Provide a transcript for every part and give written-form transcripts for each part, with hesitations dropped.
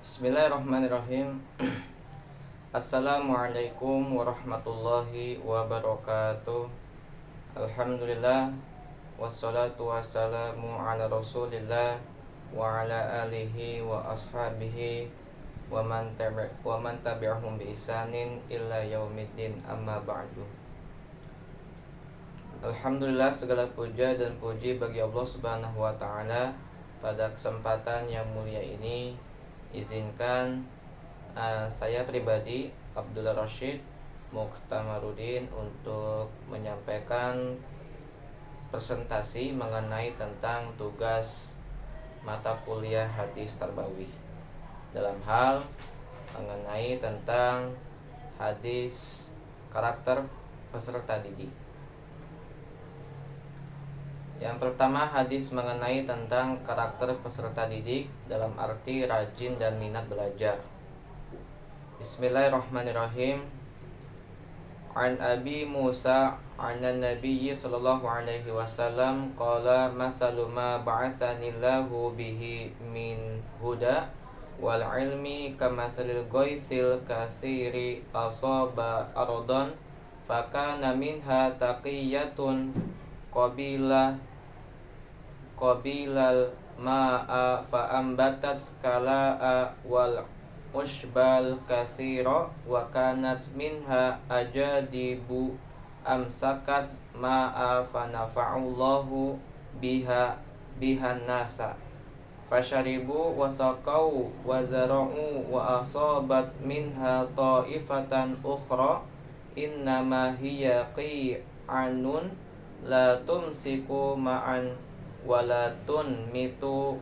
Bismillahirrahmanirrahim. Assalamualaikum warahmatullahi wabarakatuh. Alhamdulillah, wassalatu wassalamu ala rasulillah wa ala alihi wa ashabihi wa man tabi'ahum bi ihsanin illa yaumiddin, amma ba'du. Alhamdulillah, segala puja dan puji bagi Allah Subhanahu wa taala. Pada kesempatan yang mulia ini, izinkan saya pribadi Abdullah Rashid Mukhtamarudin untuk menyampaikan presentasi mengenai tentang tugas mata kuliah hadis tarbawih dalam hal mengenai tentang hadis karakter peserta didik. Yang pertama, hadis mengenai tentang karakter peserta didik dalam arti rajin dan minat belajar. Bismillahirrahmanirrahim. An Abi Musa an Nabi sallallahu alaihi wasallam qala masalu ma ba'atsanillahu bihi min huda wal ilmi kamasalil ghaithil katsiri asaba ardan fakana minha taqiyatun qabilal ma'a fa'ambatat kala'a wal ushbal katsira wa kanat minha ajadibu amsakat ma'a fanafa'ullahu biha nasa fasharibu wasaqau wa zara'u wa asabat minha ta'ifatan ukhra innama hiya qi'anun la tumsiku ma'an walatun mitu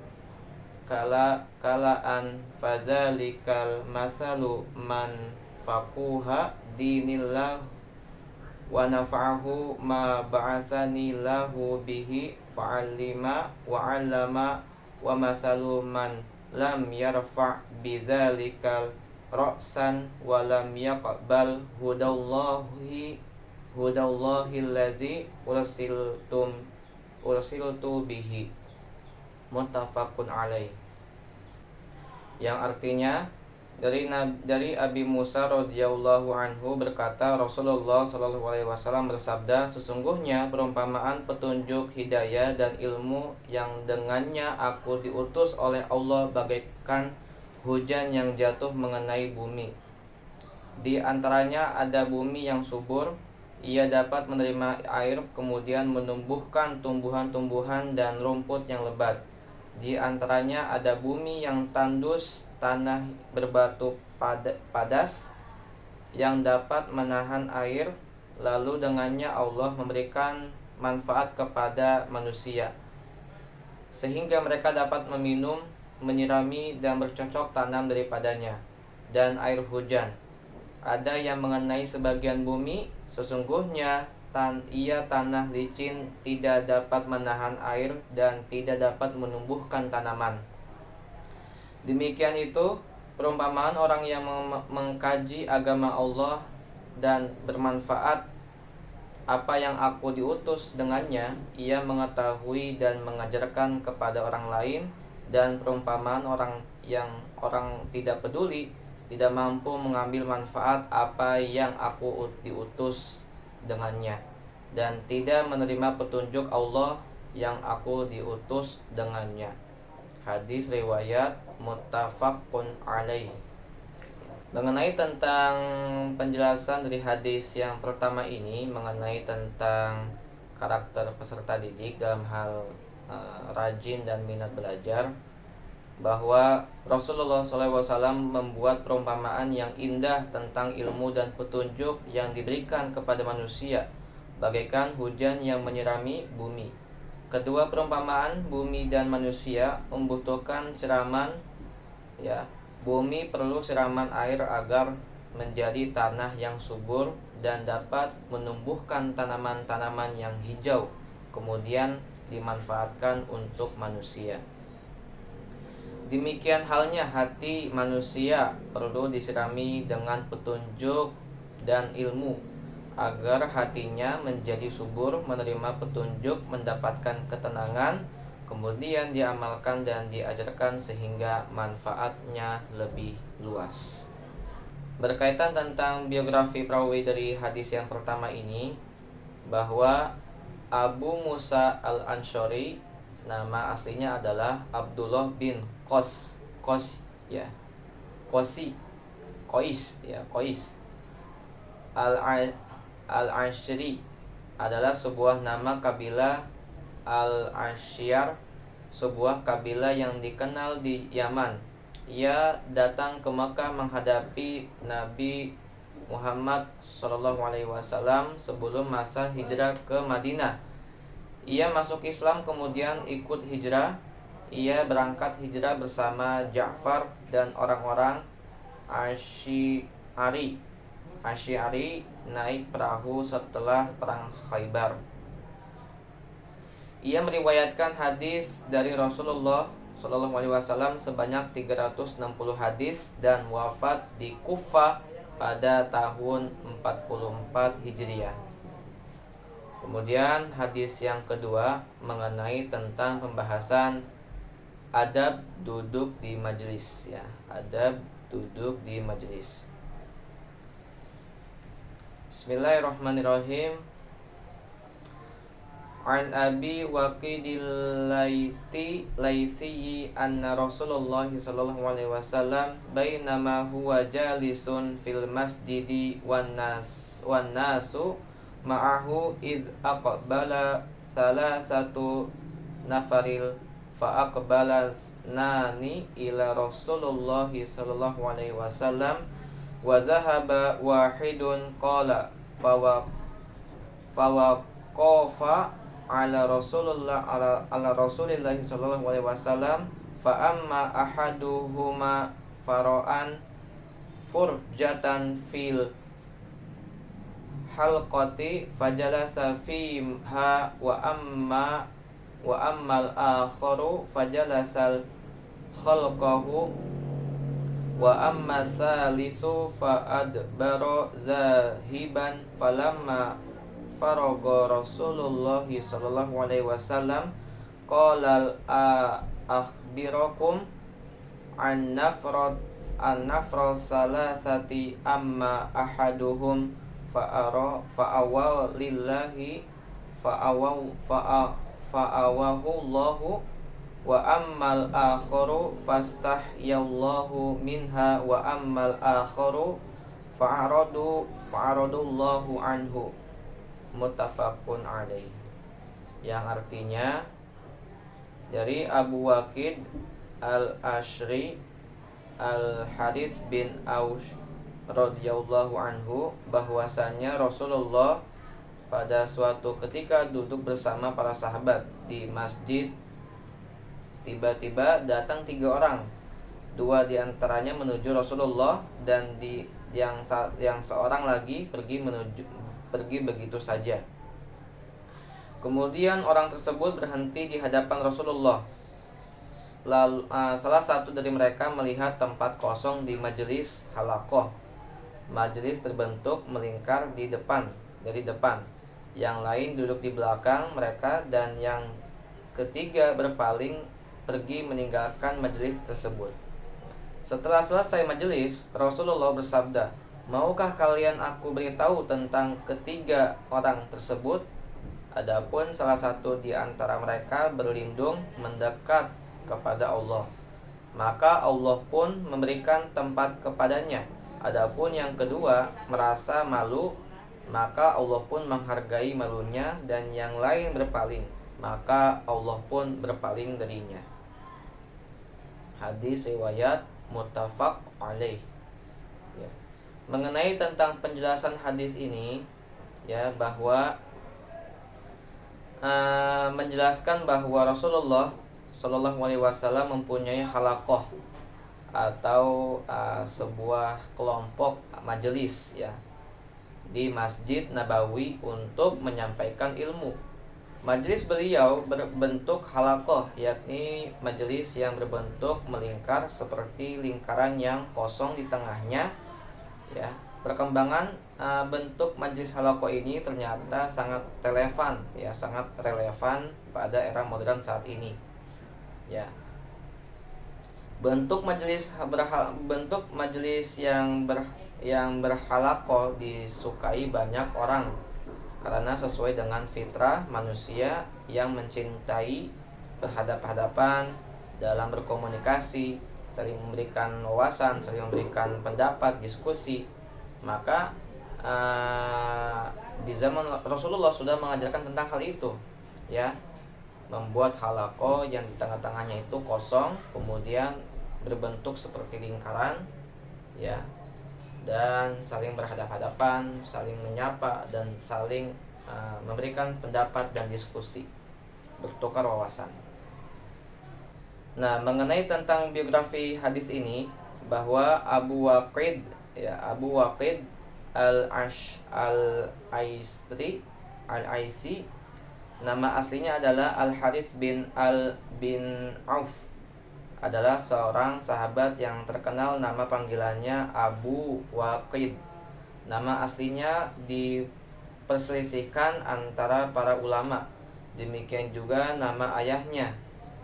kalaan fadzalikal masalu man faquha dinillah wa nafa'ahu ma ba'atsani lahu bihi fa'allima wa 'allama wa masalu man lam yarfa' bidzalikal ra'san wa lam yaqbal hudallahi alladzi ursiltu bihi, muttafaqun alaih. Yang artinya dari Abi Musa radhiyallahu anhu berkata, Rasulullah sallallahu alaihi wasallam bersabda, sesungguhnya perumpamaan petunjuk hidayah dan ilmu yang dengannya aku diutus oleh Allah bagaikan hujan yang jatuh mengenai bumi. Di antaranya ada bumi yang subur, ia dapat menerima air kemudian menumbuhkan tumbuhan-tumbuhan dan rumput yang lebat. Di antaranya ada bumi yang tandus, tanah berbatu padas yang dapat menahan air, lalu dengannya Allah memberikan manfaat kepada manusia sehingga mereka dapat meminum, menyirami dan bercocok tanam daripadanya. Dan air hujan, ada yang mengenai sebagian bumi, sesungguhnya ia tanah licin, tidak dapat menahan air dan tidak dapat menumbuhkan tanaman. Demikian itu perumpamaan orang yang mengkaji agama Allah dan bermanfaat apa yang aku diutus dengannya. Ia mengetahui dan mengajarkan kepada orang lain. Dan perumpamaan orang tidak peduli, tidak mampu mengambil manfaat apa yang aku diutus dengannya, dan tidak menerima petunjuk Allah yang aku diutus dengannya. Hadis riwayat muttafaqun alaih. Mengenai tentang penjelasan dari hadis yang pertama ini mengenai tentang karakter peserta didik dalam hal rajin dan minat belajar, bahwa Rasulullah SAW membuat perumpamaan yang indah tentang ilmu dan petunjuk yang diberikan kepada manusia bagaikan hujan yang menyirami bumi. Kedua perumpamaan, bumi dan manusia, membutuhkan siraman. Bumi perlu siraman air agar menjadi tanah yang subur dan dapat menumbuhkan tanaman-tanaman yang hijau, kemudian dimanfaatkan untuk manusia. Demikian halnya hati manusia perlu disirami dengan petunjuk dan ilmu agar hatinya menjadi subur, menerima petunjuk, mendapatkan ketenangan, kemudian diamalkan dan diajarkan sehingga manfaatnya lebih luas. Berkaitan tentang biografi perawi dari hadis yang pertama ini, bahwa Abu Musa al-Ansyari nama aslinya adalah Abdullah bin Qais ya. Qais al-Ansyari adalah sebuah nama kabilah Al-Ansyar, sebuah kabilah yang dikenal di Yaman. Ia datang ke Makkah menghadapi Nabi Muhammad SAW sebelum masa hijrah ke Madinah. Ia masuk Islam kemudian ikut hijrah. Ia berangkat hijrah bersama Ja'far dan orang-orang Asy'ari naik perahu setelah perang Khaybar. Ia meriwayatkan hadis dari Rasulullah SAW sebanyak 360 hadis dan wafat di Kufah pada tahun 44 Hijriah. Kemudian hadis yang kedua mengenai tentang pembahasan adab duduk di majelis ya, adab duduk di majelis. Bismillahirrahmanirrahim. An Abi Waqidil Laitsi anna Rasulullah sallallahu alaihi wasallam bainama huwa jalisun fil masjidi wan nasu ma'ahu iz aqbala salasatu nafaril fa aqbala nani ila Rasulullah sallallahu alaihi wasallam wa zahaba wahidun qala fawaqafa ala Rasulillah sallallahu alaihi wasallam fa amma ahaduhuma fara'an furjatan fil halqati fajalasa fiha wa ammal akharu fajalasal khalqahu wa amma thalithu fa adbara zahiban falamma faraga Rasulullah sallallahu alaihi wasallam qala akhbirakum an nafrat salasati amma ahaduhum fa'awahu Allahu wa ammal akharu fastahyallahu minha wa ammal akharu fa'aradullahu anhu. Muttafaqun alaih. Yang artinya dari Abu Waqid al-Ashri Al-Harits bin Aus radhiyallahu anhu bahwasannya Rasulullah pada suatu ketika duduk bersama para sahabat di masjid, tiba-tiba datang 3 orang. 2 diantaranya menuju Rasulullah dan yang seorang lagi pergi begitu saja. Kemudian orang tersebut berhenti di hadapan Rasulullah. Lalu salah satu dari mereka melihat tempat kosong di majelis halaqah. Majelis terbentuk melingkar dari depan. Yang lain duduk di belakang mereka dan yang ketiga berpaling pergi meninggalkan majelis tersebut. Setelah selesai majelis, Rasulullah bersabda, "Maukah kalian aku beritahu tentang ketiga orang tersebut?" Adapun salah satu di antara mereka berlindung mendekat kepada Allah, maka Allah pun memberikan tempat kepadanya. Adapun yang kedua merasa malu, maka Allah pun menghargai malunya, dan yang lain berpaling, maka Allah pun berpaling darinya. Hadis riwayat muttafaq alaih. Ya. Mengenai tentang penjelasan hadis ini, ya, bahwa menjelaskan bahwa Rasulullah Shallallahu Alaihi Wasallam mempunyai halaqah atau sebuah kelompok majelis, ya, di Masjid Nabawi untuk menyampaikan ilmu. Majelis beliau berbentuk halaqah, yakni majelis yang berbentuk melingkar seperti lingkaran yang kosong di tengahnya, ya. Perkembangan bentuk majelis halaqah ini ternyata sangat relevan, ya, sangat relevan pada era modern saat ini. ya. Bentuk majelis yang berhalaqah disukai banyak orang karena sesuai dengan fitrah manusia yang mencintai berhadapan-hadapan dalam berkomunikasi, saling memberikan wawasan, saling memberikan pendapat, diskusi. Maka di zaman Rasulullah sudah mengajarkan tentang hal itu, ya. Membuat halaqah yang di tengah-tengahnya itu kosong, kemudian berbentuk seperti lingkaran, ya, dan saling berhadapan-hadapan, saling menyapa dan saling memberikan pendapat dan diskusi, bertukar wawasan. Nah, mengenai tentang biografi hadis ini, bahwa Abu Waqid al-Aisi, nama aslinya adalah Al-Haris bin Auf, adalah seorang sahabat yang terkenal. Nama panggilannya Abu Waqid. Nama aslinya diperselisihkan antara para ulama. Demikian juga nama ayahnya.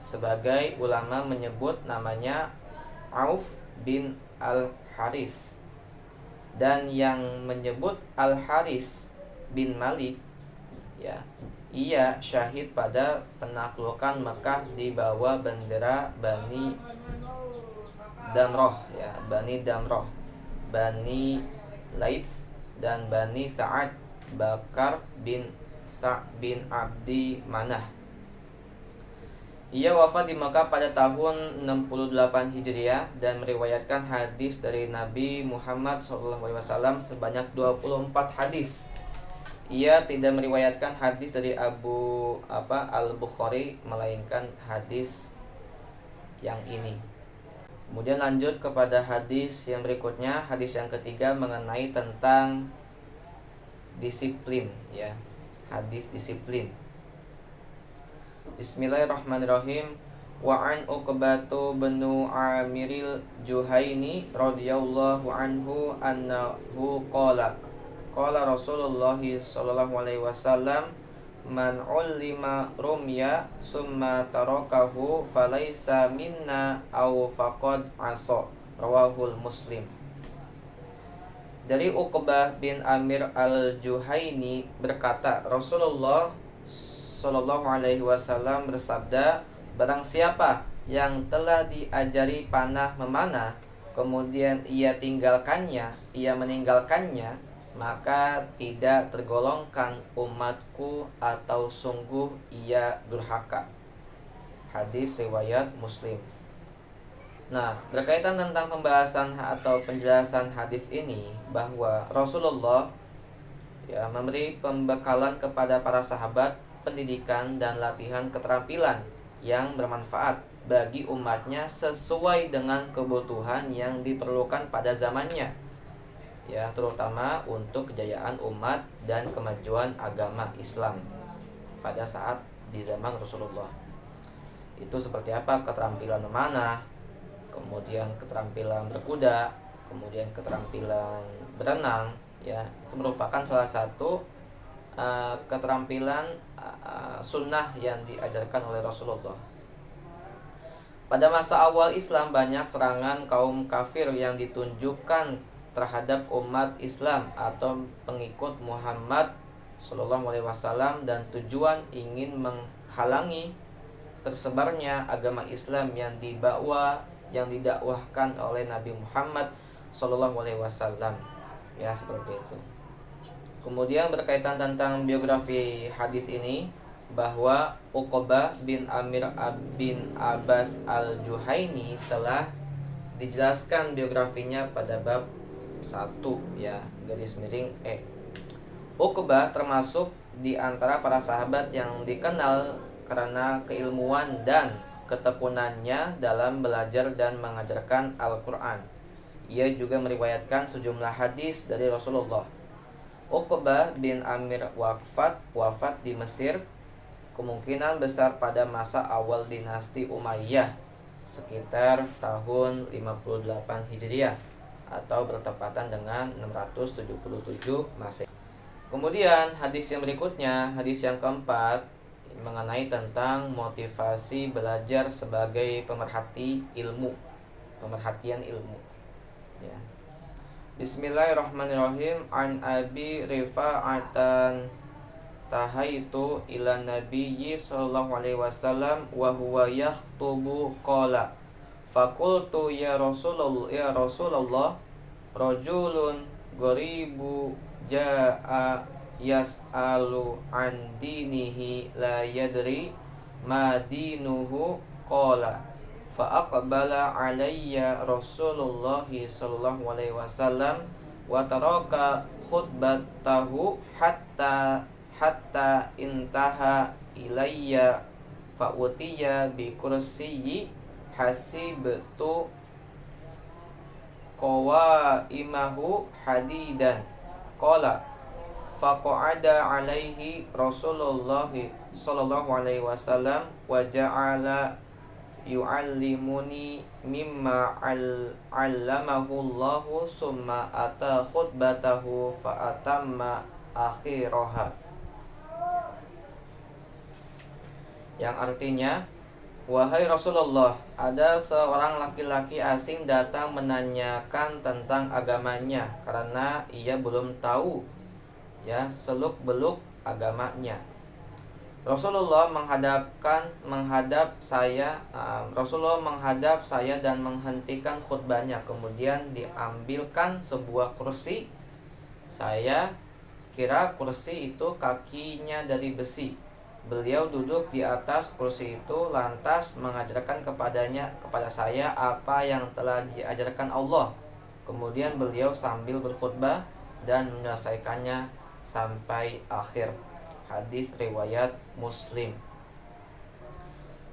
Sebagai ulama menyebut namanya Auf bin Al-Haris, dan yang menyebut Al-Haris bin Malik, ya, ia syahid pada penaklukan Mekah di bawah bendera Bani Damroh, ya, Bani Damroh, Bani Laits, dan Bani Sa'ad Bakar bin Abdi Manah. Ia wafat di Mekah pada tahun 68 Hijriah dan meriwayatkan hadis dari Nabi Muhammad SAW sebanyak 24 hadis. Ia tidak meriwayatkan hadis dari Al-Bukhari, melainkan hadis yang ini. Kemudian lanjut kepada hadis yang berikutnya, hadis yang ketiga mengenai tentang disiplin, ya. Hadis disiplin. Bismillahirrahmanirrahim. Wa an Uqbatu bin Amiril Juhaini radhiyallahu anhu annahu qala Rasulullah sallallahu alaihi wasallam, man ulima rumya summa tarakahu falaysa minna aw faqad asa. Rawahul Muslim. Dari Uqbah bin Amir al-Juhaini berkata, Rasulullah sallallahu alaihi wasallam bersabda, barang siapa yang telah diajari panah memanah, kemudian ia meninggalkannya, maka tidak tergolongkan umatku atau sungguh ia durhaka. Hadis riwayat Muslim. Nah, berkaitan tentang pembahasan atau penjelasan hadis ini, bahwa Rasulullah, ya, memberi pembekalan kepada para sahabat pendidikan dan latihan keterampilan yang bermanfaat bagi umatnya sesuai dengan kebutuhan yang diperlukan pada zamannya, ya, terutama untuk kejayaan umat dan kemajuan agama Islam pada saat di zaman Rasulullah. Itu seperti apa? Keterampilan memanah, kemudian keterampilan berkuda, kemudian keterampilan berenang, ya, itu merupakan salah satu keterampilan sunnah yang diajarkan oleh Rasulullah. Pada masa awal Islam, banyak serangan kaum kafir yang ditunjukkan terhadap umat Islam atau pengikut Muhammad Sallallahu Alaihi Wasallam, dan tujuan ingin menghalangi tersebarnya agama Islam yang didakwahkan oleh Nabi Muhammad Sallallahu Alaihi Wasallam, ya, seperti itu. Kemudian berkaitan tentang biografi hadis ini, bahwa Uqbah bin Amir bin Abbas al-Juhaini telah dijelaskan biografinya pada bab 1, ya, garis miring E. Uqbah termasuk di antara para sahabat yang dikenal karena keilmuan dan ketekunannya dalam belajar dan mengajarkan Al-Quran. Ia juga meriwayatkan sejumlah hadis dari Rasulullah. Uqbah bin Amir wafat di Mesir, kemungkinan besar pada masa awal dinasti Umayyah, sekitar tahun 58 Hijriah atau bertepatan dengan 677 Masehi. Kemudian hadis yang berikutnya, hadis yang keempat, mengenai tentang motivasi belajar sebagai pemerhatian ilmu. Ya. Bismillahirrahmanirrahim. An Abi Rifa'atan tahaitu ila nabiyyi sallallahu alaihi wasallam wa huwa yakhutubu qala faqultu ya Rasulullah rajulun gharibu jaa yas'alu an dinihi la yadri ma dinuhu qala fa aqbala alayya Rasulullah sallallahu alaihi wasallam wa taraka khutbatahu hatta intaha ilayya fa utiya bi kursiyyi hasibtu qawaimahu hadidan qala faqa'ada alaihi Rasulullah sallallahu alaihi wasallam wa ja'ala yu'allimuni mimma 'allamahu Allah summa ata khutbatahu fa atamma akhiraha, yang artinya, wahai Rasulullah, ada seorang laki-laki asing datang menanyakan tentang agamanya karena ia belum tahu seluk-beluk agamanya. Rasulullah menghadap saya dan menghentikan khutbahnya. Kemudian diambilkan sebuah kursi. Saya kira kursi itu kakinya dari besi. Beliau duduk di atas kursi itu lantas mengajarkan kepada saya apa yang telah diajarkan Allah. Kemudian beliau sambil berkhutbah dan menyelesaikannya sampai akhir. Hadis riwayat Muslim.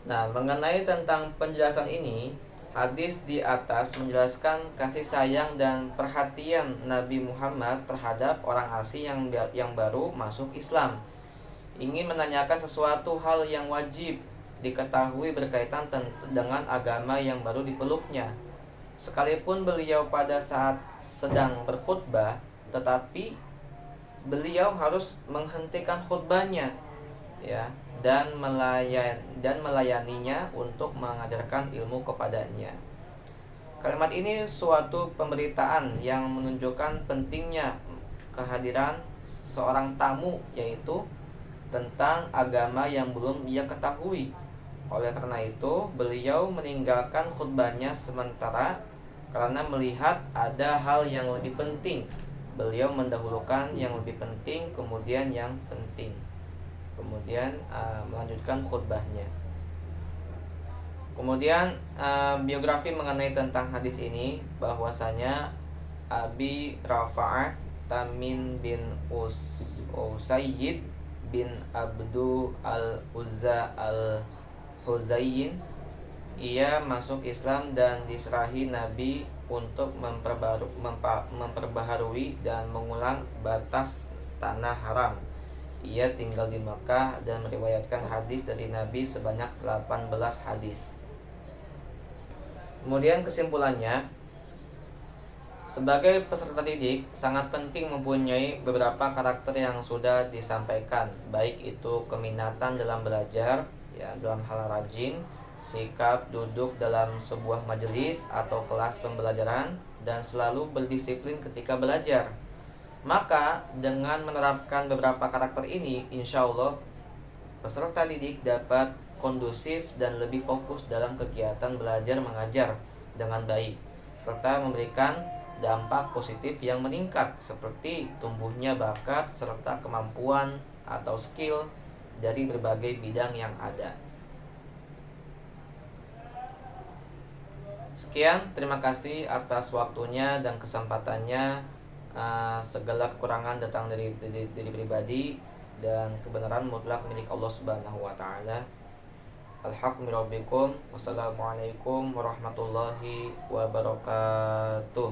Nah, mengenai tentang penjelasan ini, hadis di atas menjelaskan kasih sayang dan perhatian Nabi Muhammad terhadap orang asing yang baru masuk Islam. Ingin menanyakan sesuatu hal yang wajib diketahui berkaitan dengan agama yang baru dipeluknya. Sekalipun beliau pada saat sedang berkhutbah, tetapi beliau harus menghentikan khutbahnya dan melayaninya untuk mengajarkan ilmu kepadanya. Kalimat ini suatu pemberitaan yang menunjukkan pentingnya kehadiran seorang tamu, yaitu tentang agama yang belum ia ketahui. Oleh karena itu, beliau meninggalkan khutbahnya sementara karena melihat ada hal yang lebih penting. Beliau mendahulukan yang lebih penting, kemudian yang penting, kemudian melanjutkan khutbahnya. Kemudian biografi mengenai tentang hadis ini, bahwasanya Abi Rafa'ah Tamim bin Usayyid bin Abdu al-Uzza al-Huzayyin, ia masuk Islam dan diserahi Nabi untuk memperbaharui dan mengulang batas tanah haram. Ia tinggal di Makkah dan meriwayatkan hadis dari Nabi sebanyak 18 hadis. Kemudian kesimpulannya, sebagai peserta didik sangat penting mempunyai beberapa karakter yang sudah disampaikan, baik itu keminatan dalam belajar, dalam hal rajin, sikap duduk dalam sebuah majelis atau kelas pembelajaran, dan selalu berdisiplin ketika belajar. Maka dengan menerapkan beberapa karakter ini, insya Allah peserta didik dapat kondusif dan lebih fokus dalam kegiatan belajar mengajar dengan baik, serta memberikan dampak positif yang meningkat seperti tumbuhnya bakat serta kemampuan atau skill dari berbagai bidang yang ada. Sekian, terima kasih atas waktunya dan kesempatannya. Segala kekurangan datang dari diri pribadi dan kebenaran mutlak milik Allah Subhanahu wa taala. Alhamdulillah. Wassalamualaikum warahmatullahi wabarakatuh.